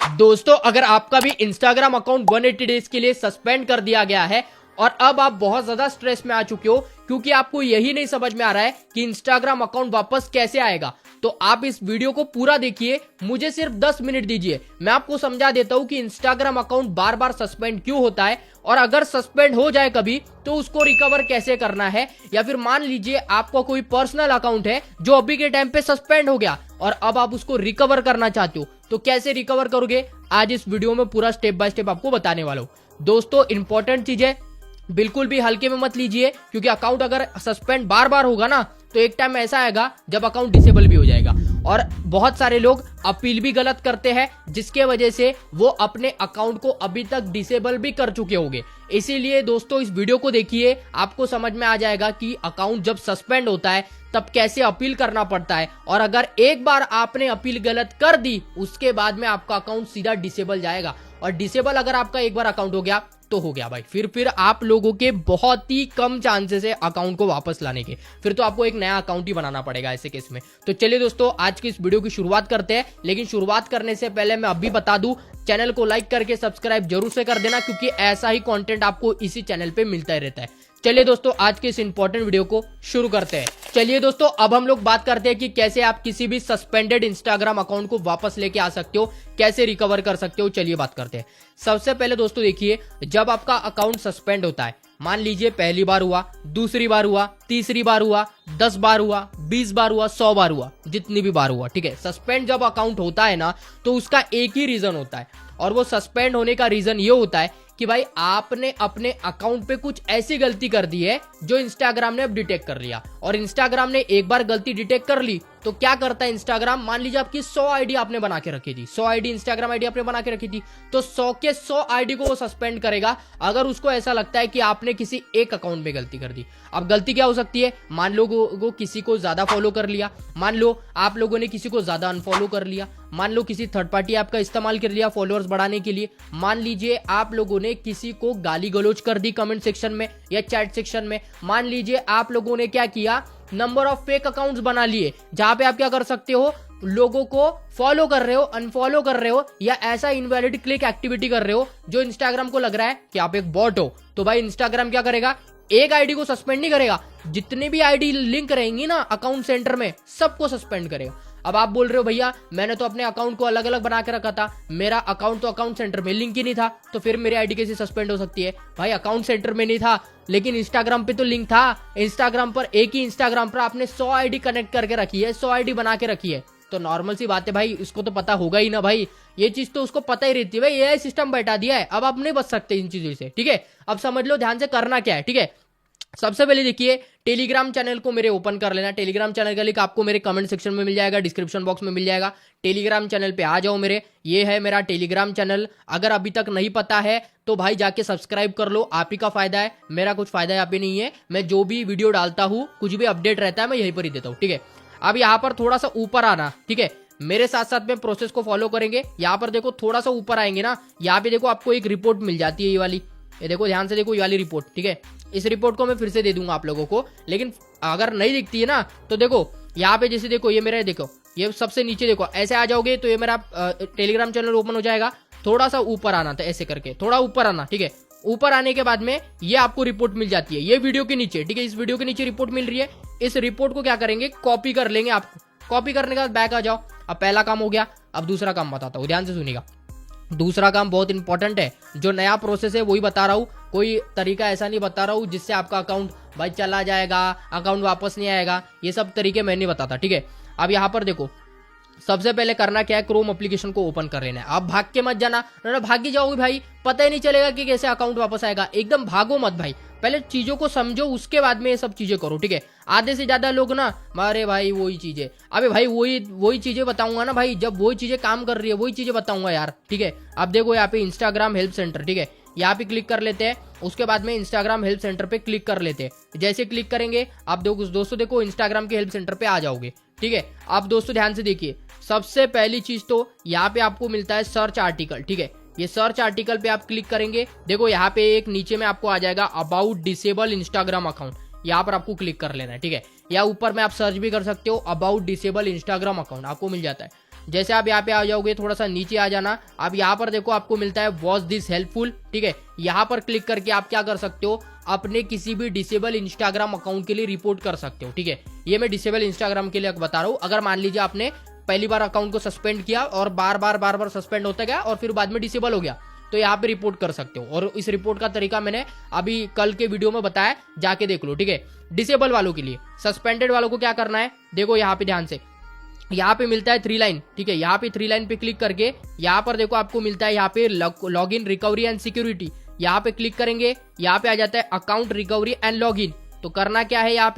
दोस्तों, अगर आपका भी इंस्टाग्राम अकाउंट 180 डेज के लिए सस्पेंड कर दिया गया है और अब आप बहुत ज्यादा स्ट्रेस में आ चुके हो क्योंकि आपको यही नहीं समझ में आ रहा है कि इंस्टाग्राम अकाउंट वापस कैसे आएगा, तो आप इस वीडियो को पूरा देखिए। मुझे सिर्फ 10 मिनट दीजिए, मैं आपको समझा देता हूं कि इंस्टाग्राम अकाउंट बार बार सस्पेंड क्यों होता है और अगर सस्पेंड हो जाए कभी तो उसको रिकवर कैसे करना है। या फिर मान लीजिए आपका कोई पर्सनल अकाउंट है जो अभी के टाइम पे सस्पेंड हो गया और अब आप उसको रिकवर करना चाहते हो, तो कैसे रिकवर करोगे, आज इस वीडियो में पूरा स्टेप बाय स्टेप आपको बताने वाला हूं। दोस्तों, इंपॉर्टेंट चीज है, बिल्कुल भी हल्के में मत लीजिए क्योंकि अकाउंट अगर सस्पेंड बार बार होगा ना तो एक टाइम ऐसा आएगा जब अकाउंट डिसेबल भी हो जाएगा। और बहुत सारे लोग अपील भी गलत करते हैं जिसके वजह से वो अपने अकाउंट को अभी तक डिसेबल भी कर चुके होंगे। इसीलिए दोस्तों इस वीडियो को देखिए, आपको समझ में आ जाएगा कि अकाउंट जब सस्पेंड होता है तब कैसे अपील करना पड़ता है और अगर एक बार आपने अपील गलत कर दी उसके बाद में आपका अकाउंट सीधा डिसेबल जाएगा। और डिसेबल अगर आपका एक बार अकाउंट हो गया तो हो गया भाई, फिर आप लोगों के बहुत ही कम चांसेस है अकाउंट को वापस लाने के, फिर तो आपको एक नया अकाउंट ही बनाना पड़ेगा ऐसे केस में। तो चलिए दोस्तों, आज की इस वीडियो की शुरुआत करते हैं, लेकिन शुरुआत करने से पहले मैं अभी बता दूं, चैनल को लाइक करके सब्सक्राइब जरूर से कर देना क्योंकि ऐसा ही कंटेंट आपको इसी चैनल पे मिलता ही रहता है। चलिए दोस्तों, आज के इस इंपॉर्टेंट वीडियो को शुरू करते हैं। चलिए दोस्तों, अब हम लोग बात करते हैं कि कैसे आप किसी भी सस्पेंडेड इंस्टाग्राम अकाउंट को वापस लेके आ सकते हो, कैसे रिकवर कर सकते हो। चलिए बात करते हैं। सबसे पहले दोस्तों देखिए, जब आपका अकाउंट सस्पेंड होता है, मान लीजिए पहली बार हुआ, दूसरी बार हुआ, तीसरी बार हुआ, 10 बार हुआ, 20 बार हुआ, 100 बार हुआ, जितनी भी बार हुआ, ठीक है। सस्पेंड जब अकाउंट होता है ना तो उसका एक ही रीजन होता है और वो सस्पेंड होने का रीजन ये होता है कि भाई आपने अपने अकाउंट पे कुछ ऐसी गलती कर दी है जो इंस्टाग्राम ने अब डिटेक्ट कर लिया। और इंस्टाग्राम ने एक बार गलती डिटेक्ट कर ली तो क्या करता है इंस्टाग्राम, मान लीजिए आपकी 100 आईडी आपने बना के रखी थी, 100 आईडी इंस्टाग्राम आईडी आपने बना के रखी थी, तो 100 के 100 आईडी को वो सस्पेंड करेगा अगर उसको ऐसा लगता है कि आपने किसी एक अकाउंट में गलती कर दी। अब गलती क्या हो सकती है, मान लो वो किसी को ज्यादा फॉलो कर लिया, मान लो आप लोगों ने किसी को ज्यादा अनफॉलो कर लिया, मान लो किसी थर्ड पार्टी ऐप का इस्तेमाल कर लिया फॉलोअर्स बढ़ाने के लिए, मान लीजिए आप लोगों ने किसी को गाली गलौज कर दी कमेंट सेक्शन में या चैट सेक्शन में, मान लीजिए आप लोगों ने क्या किया, नंबर ऑफ फेक अकाउंट्स बना लिए जहां पे आप क्या कर सकते हो, लोगों को फॉलो कर रहे हो, अनफॉलो कर रहे हो या ऐसा इनवैलिड क्लिक एक्टिविटी कर रहे हो जो इंस्टाग्राम को लग रहा है कि आप एक बॉट हो, तो भाई इंस्टाग्राम क्या करेगा, एक आईडी को सस्पेंड नहीं करेगा, जितने भी आईडी लिंक रहेंगी ना अकाउंट सेंटर में सबको सस्पेंड करेगा। अब आप बोल रहे हो भैया मैंने तो अपने अकाउंट को अलग अलग बना के रखा था, मेरा अकाउंट तो अकाउंट सेंटर में लिंक ही नहीं था, तो फिर मेरी आईडी कैसे सस्पेंड हो सकती है। भाई अकाउंट सेंटर में नहीं था लेकिन इंस्टाग्राम पे तो लिंक था, इंस्टाग्राम पर एक ही इंस्टाग्राम पर आपने 100 आईडी कनेक्ट करके रखी है, 100 आईडी बना के रखी है, तो नॉर्मल सी बात है भाई, इसको तो पता होगा ही ना भाई, ये चीज तो उसको पता ही रहती है भाई, एआई सिस्टम बैठा दिया है, अब आप नहीं बच सकते इन चीजों से, ठीक है। अब समझ लो ध्यान से करना क्या है, ठीक है। सबसे पहले देखिए, टेलीग्राम चैनल को मेरे ओपन कर लेना। टेलीग्राम चैनल का लिंक आपको मेरे कमेंट सेक्शन में मिल जाएगा, डिस्क्रिप्शन बॉक्स में मिल जाएगा। टेलीग्राम चैनल पे आ जाओ मेरे, ये है मेरा टेलीग्राम चैनल। अगर अभी तक नहीं पता है तो भाई जाके सब्सक्राइब कर लो, आप ही का फायदा है, मेरा कुछ फायदा यहाँ पे नहीं है। मैं जो भी वीडियो डालता हूँ, कुछ भी अपडेट रहता है, मैं यहीं पर ही देता हूँ, ठीक है। अब यहाँ पर थोड़ा सा ऊपर आना, ठीक है, मेरे साथ साथ में प्रोसेस को फॉलो करेंगे। यहाँ पर देखो थोड़ा सा ऊपर आएंगे ना, यहाँ पे देखो आपको एक रिपोर्ट मिल जाती है, ये वाली, ये देखो ध्यान से देखो, ये वाली रिपोर्ट, ठीक है। इस रिपोर्ट को मैं फिर से दे दूंगा आप लोगों को, लेकिन अगर नहीं दिखती है ना तो देखो यहाँ पे जैसे देखो, ये मेरा देखो, ये सबसे नीचे देखो, ऐसे आ जाओगे तो ये मेरा टेलीग्राम चैनल ओपन हो जाएगा। थोड़ा सा ऊपर आना था, ऐसे करके थोड़ा ऊपर आना, ठीक है। ऊपर आने के बाद में ये आपको रिपोर्ट मिल जाती है, ये वीडियो के नीचे, ठीक है, इस वीडियो के नीचे रिपोर्ट मिल रही है। इस रिपोर्ट को क्या करेंगे, कॉपी कर लेंगे। आप कॉपी करने के बाद बैक आ जाओ। अब पहला काम हो गया, अब दूसरा काम बताता हूँ, ध्यान से सुनिएगा। दूसरा काम बहुत इंपॉर्टेंट है, जो नया प्रोसेस है वही बता रहा हूँ, कोई तरीका ऐसा नहीं बता रहा हूँ जिससे आपका अकाउंट भाई चला जाएगा, अकाउंट वापस नहीं आएगा, ये सब तरीके मैं नहीं बताता, ठीक है। अब यहाँ पर देखो, सबसे पहले करना क्या है, क्रोम एप्लीकेशन को ओपन कर लेना है। आप भाग के मत जाना, ना भाग ही जाओगे भाई, पता ही नहीं चलेगा कि कैसे अकाउंट वापस आएगा। एकदम भागो मत भाई, पहले चीजों को समझो, उसके बाद में ये सब चीजें करो, ठीक है। आधे से ज्यादा लोग ना, अरे भाई वही चीजें, अबे भाई वही चीजें बताऊंगा ना भाई, जब वही चीजें काम कर रही है वही चीजें बताऊंगा यार, ठीक है। अब देखो यहाँ पे इंस्टाग्राम हेल्प सेंटर, ठीक है, यहाँ पे क्लिक कर लेते हैं। उसके बाद में इंस्टाग्राम हेल्प सेंटर पे क्लिक कर लेते हैं। जैसे क्लिक करेंगे आप दोस्तों देखो इंस्टाग्राम के हेल्प सेंटर पे आ जाओगे, ठीक है। अब दोस्तों ध्यान से देखिए, सबसे पहली चीज तो यहाँ पे आपको मिलता है सर्च आर्टिकल, ठीक है। ये सर्च आर्टिकल पे आप क्लिक करेंगे, देखो यहाँ पे एक नीचे में आपको आ जाएगा अबाउट डिसेबल इंस्टाग्राम अकाउंट, यहाँ पर आपको क्लिक कर लेना है, ठीक है। या ऊपर में आप सर्च भी कर सकते हो, अबाउट डिसेबल इंस्टाग्राम अकाउंट आपको मिल जाता है। जैसे आप यहाँ पे आ जाओगे, थोड़ा सा नीचे आ जाना, अब यहाँ पर देखो आपको मिलता है वॉच दिस हेल्पफुल, ठीक है। यहाँ पर क्लिक करके आप क्या कर सकते हो, अपने किसी भी डिसेबल इंस्टाग्राम अकाउंट के लिए रिपोर्ट कर सकते हो, ठीक है। ये मैं डिसेबल इंस्टाग्राम के लिए बता रहा हूँ। अगर मान लीजिए आपने पहली बार अकाउंट को सस्पेंड किया और बार बार सस्पेंड होता गया और फिर बाद में डिसेबल हो गया, तो यहाँ पे रिपोर्ट कर सकते हो। और इस रिपोर्ट का तरीका मैंने अभी कल के वीडियो में बताया, जाके देख लो, ठीक है। डिसेबल वालों के लिए, सस्पेंडेड वालों को क्या करना है, देखो यहाँ पे ध्यान से, यहाँ पे मिलता है 3 लाइन, ठीक है। यहाँ पे 3 लाइन पे क्लिक करके यहाँ पर देखो आपको मिलता है यहाँ पे log in recovery and security, यहाँ पे क्लिक करेंगे, यहाँ पे आ जाता है account recovery and log in. तो करना क्या है, यहाँ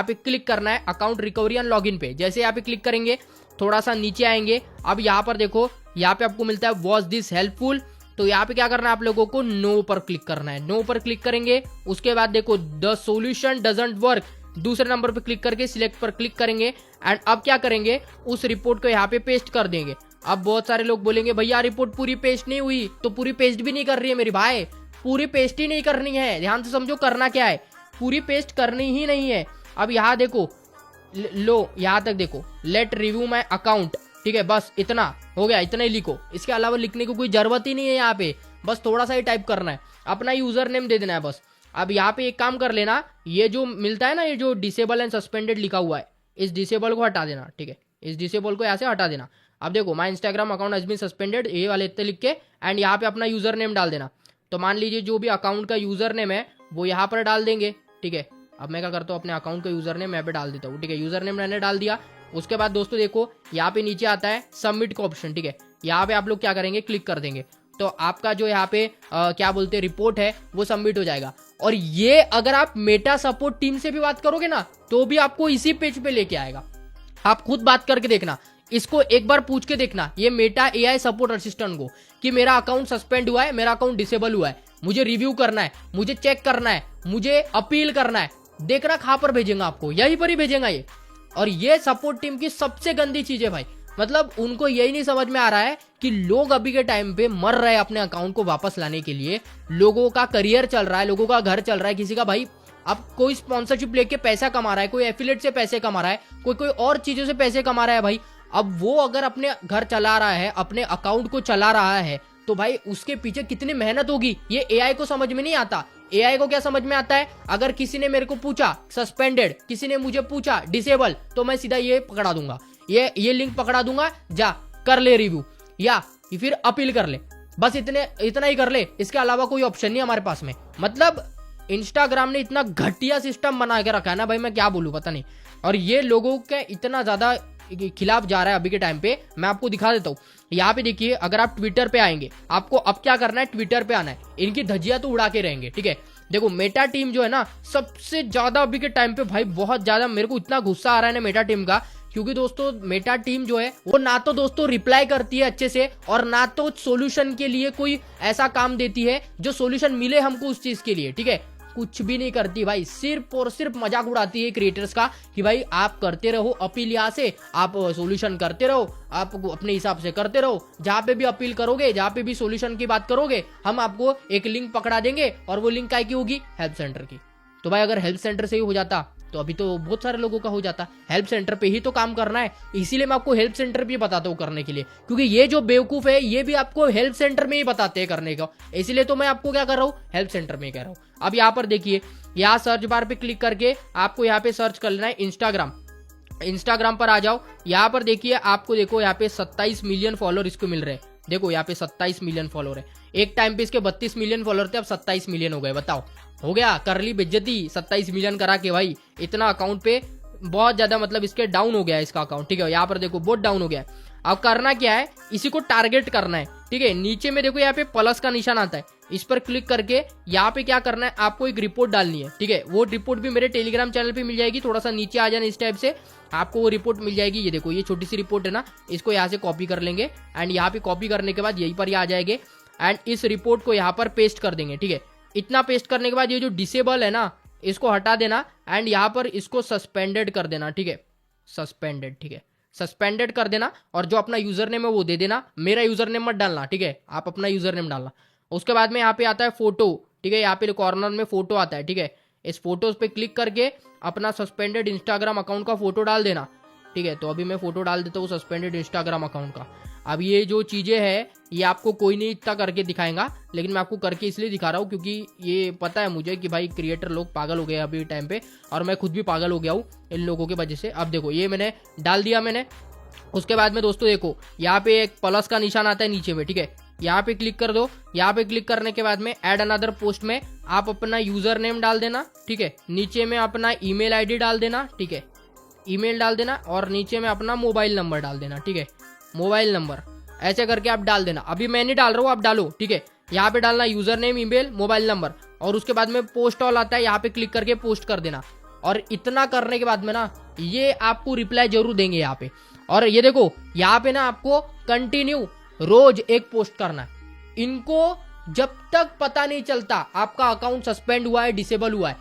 पे क्लिक करना है account recovery and log in पे। जैसे यहाँ पे क्लिक करेंगे, थोड़ा सा नीचे आएंगे, अब यहाँ पर देखो, यहाँ पे आपको मिलता है वॉच दिस हेल्पफुल। तो यहाँ पे क्या करना है, आप लोगों को नो पर क्लिक करना है। नो पर क्लिक करेंगे, उसके बाद देखो द सॉल्यूशन डजंट वर्क, दूसरे नंबर पे क्लिक करके सिलेक्ट पर क्लिक करेंगे एंड अब क्या करेंगे, उस रिपोर्ट को यहाँ पे पेस्ट कर देंगे। अब बहुत सारे लोग बोलेंगे भैया रिपोर्ट पूरी पेस्ट नहीं हुई, तो पूरी पेस्ट भी नहीं कर रही है मेरी भाई, पूरी पेस्ट ही नहीं करनी है। ध्यान से समझो करना क्या है, पूरी पेस्ट करनी ही नहीं है। अब यहाँ देखो, लो यहाँ तक देखो, लेट रिव्यू माई अकाउंट, ठीक है, बस इतना हो गया, इतना ही लिखो, इसके अलावा लिखने की कोई जरूरत ही नहीं है। यहाँ पे बस थोड़ा सा ही टाइप करना है, अपना यूजर नेम दे देना है बस। अब यहाँ पे एक काम कर लेना, ये जो मिलता है ना, ये जो डिसेबल एंड सस्पेंडेड लिखा हुआ है, इस डिसेबल को हटा देना, ठीक है, इस डिसेबल को यहाँ से हटा देना। अब देखो my Instagram account has been suspended, ये वाले इतने लिख के एंड यहाँ पे अपना यूजर नेम डाल देना। तो मान लीजिए जो भी अकाउंट का यूजर नेम है वो यहाँ पर डाल देंगे, ठीक है। अब मैं क्या करता हूँ, अपने अकाउंट का यूजर नेम यहाँ पे डाल देता हूँ, ठीक है। यूजर नेम मैंने डाल दिया, उसके बाद दोस्तों देखो यहाँ पे नीचे आता है सबमिट का ऑप्शन, ठीक है। यहाँ पे आप लोग क्या करेंगे, क्लिक कर देंगे, तो आपका जो यहाँ पे क्या बोलते हैं रिपोर्ट है वो सबमिट हो जाएगा। और ये अगर आप मेटा सपोर्ट टीम से भी बात करोगे ना, तो भी आपको इसी पेज पे लेके आएगा। आप खुद बात करके देखना, इसको एक बार पूछ के देखना, ये मेटा एआई सपोर्ट असिस्टेंट को, कि मेरा अकाउंट सस्पेंड हुआ है, मेरा अकाउंट डिसेबल हुआ है, मुझे रिव्यू करना है, मुझे चेक करना है, मुझे अपील करना है, देखना कहां पर भेजेगा, आपको यहीं पर ही भेजेगा ये। और ये सपोर्ट टीम की सबसे गंदी चीज है भाई, मतलब उनको यही नहीं समझ में आ रहा है कि लोग अभी के टाइम पे मर रहे हैं अपने अकाउंट को वापस लाने के लिए, लोगों का करियर चल रहा है, लोगों का घर चल रहा है, किसी का भाई अब कोई स्पॉन्सरशिप लेके पैसा कमा रहा है, कोई एफिलिएट से पैसे कमा रहा है, कोई और चीजों से पैसे कमा रहा है भाई। अब वो अगर अपने घर चला रहा है, अपने अकाउंट को चला रहा है, तो भाई उसके पीछे कितनी मेहनत होगी, ये एआई को समझ में नहीं आता। एआई को क्या समझ में आता है, अगर किसी ने मेरे को पूछा सस्पेंडेड, किसी ने मुझे पूछा डिसेबल, तो मैं सीधा ये पकड़ा दूंगा, ये लिंक पकड़ा दूंगा, जा कर ले रिव्यू या फिर अपील कर ले, बस इतना ही कर ले, इसके अलावा कोई ऑप्शन नहीं हमारे पास में। मतलब इंस्टाग्राम ने इतना घटिया सिस्टम बना के रखा है ना भाई, मैं क्या बोलूं पता नहीं। और ये लोगों के इतना ज्यादा खिलाफ जा रहा है अभी के टाइम पे, मैं आपको दिखा देता हूँ। यहाँ पे देखिए, अगर आप ट्विटर पे आएंगे, आपको अब क्या करना है, ट्विटर पे आना है, इनकी धज्जियां तो उड़ा के रहेंगे, ठीक है। देखो मेटा टीम जो है ना, सबसे ज्यादा अभी के टाइम पे भाई, बहुत ज्यादा मेरे को इतना गुस्सा आ रहा है ना मेटा टीम का, क्योंकि दोस्तों मेटा टीम जो है वो ना तो दोस्तों रिप्लाई करती है अच्छे से, और ना तो सॉल्यूशन के लिए कोई ऐसा काम देती है जो सॉल्यूशन मिले हमको उस चीज के लिए, ठीक है। कुछ भी नहीं करती भाई, सिर्फ और सिर्फ मजाक उड़ाती है क्रिएटर्स का कि भाई आप करते रहो अपील, यहाँ से आप सॉल्यूशन करते रहो, आप अपने हिसाब से करते रहो, जहाँ पे भी अपील करोगे, जहाँ पे भी सॉल्यूशन की बात करोगे, हम आपको एक लिंक पकड़ा देंगे, और वो लिंक काय की होगी, हेल्प सेंटर की। तो भाई अगर हेल्प सेंटर से ही हो जाता तो अभी तो बहुत सारे लोगों का हो जाता। हेल्प सेंटर पे ही तो काम करना है, इसीलिए मैं आपको हेल्प सेंटर भी बताता हूँ करने के लिए, क्योंकि ये जो बेवकूफ है ये भी आपको हेल्प सेंटर में ही बताते हैं करने का, इसलिए तो मैं आपको क्या कर रहा हूँ, हेल्प सेंटर में कह रहा हूँ। अब यहाँ पर देखिए, यहाँ सर्च बार पे क्लिक करके आपको यहाँ पे सर्च कर लेना है इंस्टाग्राम पर आ जाओ। यहाँ पर देखिए, आपको देखो यहाँ पे 27 मिलियन फॉलोअर इसको मिल रहे हैं, देखो यहाँ पे 27 मिलियन फॉलोअर है। एक टाइम पे इसके 32 मिलियन फॉलोअर थे, अब 27 मिलियन हो गए, बताओ हो गया, कर ली बेइज्जती 27 मिलियन करा के भाई। इतना अकाउंट पे बहुत ज्यादा, मतलब इसके डाउन हो गया है इसका अकाउंट, ठीक है। यहाँ पर देखो बहुत डाउन हो गया है। अब करना क्या है, इसी को टारगेट करना है, ठीक है। नीचे में देखो यहाँ पे प्लस का निशान आता है, इस पर क्लिक करके यहाँ पे क्या करना है, आपको एक रिपोर्ट डालनी है, ठीक है। वो रिपोर्ट भी मेरे टेलीग्राम चैनल पे मिल जाएगी, थोड़ा सा नीचे आ जाना, इस टाइप से आपको वो रिपोर्ट मिल जाएगी। ये देखो, ये छोटी सी रिपोर्ट है ना, इसको यहाँ से कॉपी कर लेंगे एंड यहाँ पे कॉपी करने के बाद यहीं पर आ जाएंगे एंड इस रिपोर्ट को यहाँ पर पेस्ट कर देंगे, ठीक है। इतना पेस्ट करने के बाद ये जो डिसेबल है ना, इसको हटा देना एंड यहाँ पर इसको सस्पेंडेड कर देना, ठीक है, सस्पेंडेड, ठीक है, सस्पेंडेड कर देना। और जो अपना यूजर नेम है वो दे देना, मेरा यूजर नेम मत डालना, ठीक है, आप अपना यूजर नेम डालना। उसके बाद में यहाँ पे आता है फोटो, ठीक है, यहाँ पे कॉर्नर में फोटो आता है, ठीक है। इस फोटोज पे क्लिक करके अपना सस्पेंडेड इंस्टाग्राम अकाउंट का फोटो डाल देना ठीक है। तो अभी मैं फोटो डाल देता हूँ सस्पेंडेड इंस्टाग्राम अकाउंट का। अब ये जो चीजें है ये आपको कोई नहीं इतना करके दिखाएगा, लेकिन मैं आपको करके इसलिए दिखा रहा हूँ क्योंकि ये पता है मुझे कि भाई क्रिएटर लोग पागल हो गए अभी टाइम पे, और मैं खुद भी पागल हो गया हूँ इन लोगों की वजह से। अब देखो ये मैंने डाल दिया मैंने। उसके बाद में दोस्तों देखो यहाँ पे एक प्लस का निशान आता है नीचे में, ठीक है। यहाँ पे क्लिक कर दो। यहाँ पे क्लिक करने के बाद में ऐड अनदर पोस्ट में आप अपना यूजर नेम डाल देना, ठीक है। नीचे में अपना ईमेल आईडी डाल देना, ठीक है, ईमेल डाल देना, और नीचे में अपना मोबाइल नंबर डाल देना, ठीक है, मोबाइल नंबर ऐसे करके आप डाल देना। अभी मैं नहीं डाल रहा हूँ, आप डालो, ठीक है। यहाँ पे डालना user name, email, mobile number, और उसके बाद में पोस्ट ऑल आता है, यहाँ पे क्लिक करके पोस्ट कर देना। और इतना करने के बाद में ना ये आपको रिप्लाई जरूर देंगे यहाँ पे। और ये देखो यहाँ पे ना आपको कंटिन्यू रोज एक पोस्ट करना है। इनको जब तक पता नहीं चलता आपका अकाउंट सस्पेंड हुआ है, डिसेबल हुआ है,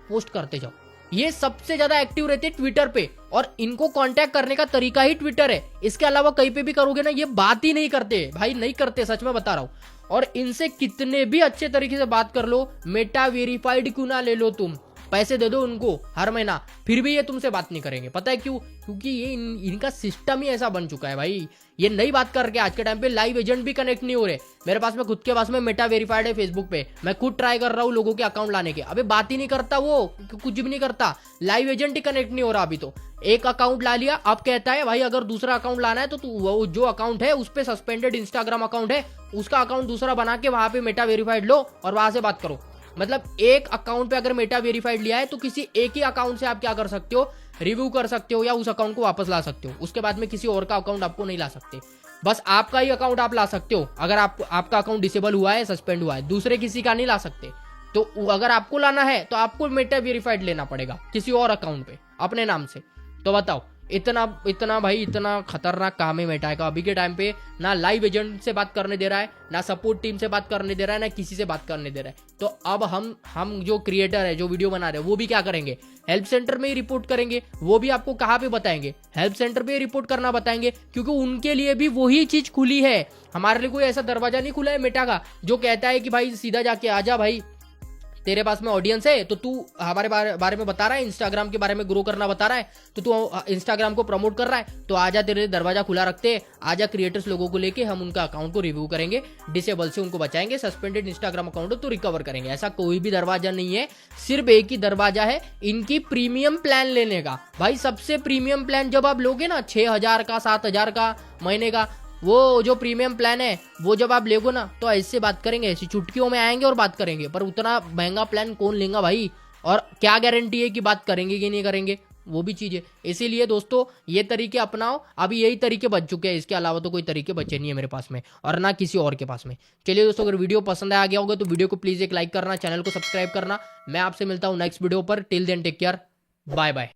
पोस्ट करते जाओ। ये सबसे ज्यादा एक्टिव रहते हैं ट्विटर पे, और इनको कांटेक्ट करने का तरीका ही ट्विटर है। इसके अलावा कहीं पे भी करोगे ना ये बात ही नहीं करते भाई, नहीं करते, सच में बता रहा हूं। और इनसे कितने भी अच्छे तरीके से बात कर लो, मेटा वेरीफाइड क्यों ना ले लो तुम, पैसे दे दो उनको हर महीना, फिर भी ये तुमसे बात नहीं करेंगे। पता है क्यों? क्योंकि ये इनका सिस्टम ही ऐसा बन चुका है भाई। ये नई बात करके आज के टाइम पे लाइव एजेंट भी कनेक्ट नहीं हो रहे। मेरे पास में खुद के पास में मेटा वेरीफाइड है फेसबुक पे, मैं खुद ट्राई कर रहा हूँ लोगों के अकाउंट लाने के, अबे बात ही नहीं करता वो, कुछ भी नहीं करता, लाइव एजेंट ही कनेक्ट नहीं हो रहा अभी। तो एक अकाउंट ला लिया, अब कहता है भाई अगर दूसरा अकाउंट लाना है तो तू वो जो अकाउंट है उस पे सस्पेंडेड इंस्टाग्राम अकाउंट है उसका अकाउंट दूसरा बना के वहां पे मेटा वेरीफाइड लो और वहां से बात करो। मतलब एक अकाउंट पे अगर मेटा वेरीफाइड लिया है तो किसी एक ही अकाउंट से आप क्या कर सकते हो, रिव्यू कर सकते हो या उस अकाउंट को वापस ला सकते हो। उसके बाद में किसी और का अकाउंट आपको नहीं ला सकते, बस आपका ही अकाउंट आप ला सकते हो। अगर आपका अकाउंट डिसेबल हुआ है, सस्पेंड हुआ है, दूसरे किसी का नहीं ला सकते। तो अगर आपको लाना है तो आपको मेटा वेरीफाइड लेना पड़ेगा किसी और अकाउंट पे अपने नाम से। तो बताओ इतना भाई इतना खतरनाक काम है मेटा का। अभी के टाइम पे ना लाइव एजेंट से बात करने दे रहा है, ना सपोर्ट टीम से बात करने दे रहा है, ना किसी से बात करने दे रहा है। तो अब हम जो क्रिएटर है, जो वीडियो बना रहे हैं, वो भी क्या करेंगे, हेल्प सेंटर में ही रिपोर्ट करेंगे। वो भी आपको कहाँ पे बताएंगे, हेल्प सेंटर पे रिपोर्ट करना बताएंगे, क्योंकि उनके लिए भी वही चीज खुली है। हमारे लिए कोई ऐसा दरवाजा नहीं खुला है मेटा का जो कहता है कि भाई सीधा जाके आजा भाई, तेरे पास में ऑडियंस है तो तू हमारे बारे में बता रहा है, इंस्टाग्राम के बारे में ग्रो करना बता रहा है, तो तू इंस्टाग्राम को प्रमोट कर रहा है, तो आजा, तेरे दरवाजा खुला रखते हैं, आजा क्रिएटर्स लोगों को लेके हम उनका अकाउंट को रिव्यू करेंगे, डिसेबल से उनको बचाएंगे, सस्पेंडेड इंस्टाग्राम अकाउंट तो रिकवर करेंगे। ऐसा कोई भी दरवाजा नहीं है, सिर्फ एक ही दरवाजा है इनकी प्रीमियम प्लान लेने का। भाई सबसे प्रीमियम प्लान जब आप लोगे ना 6,000 का, 7,000 का महीने का, वो जो प्रीमियम प्लान है वो जब आप लेगो ना तो ऐसे बात करेंगे, ऐसी चुटकियों में आएंगे और बात करेंगे। पर उतना महंगा प्लान कौन लेगा भाई, और क्या गारंटी है कि बात करेंगे कि नहीं करेंगे, वो भी चीज है। इसीलिए दोस्तों ये तरीके अपनाओ, अभी यही तरीके बच चुके हैं, इसके अलावा तो कोई तरीके बचे नहीं है मेरे पास में और ना किसी और के पास में। चलिए दोस्तों, अगर वीडियो पसंद आ गया होगा तो वीडियो को प्लीज एक लाइक करना, चैनल को सब्सक्राइब करना। मैं आपसे मिलता हूँ नेक्स्ट वीडियो पर। Till then take care, bye bye.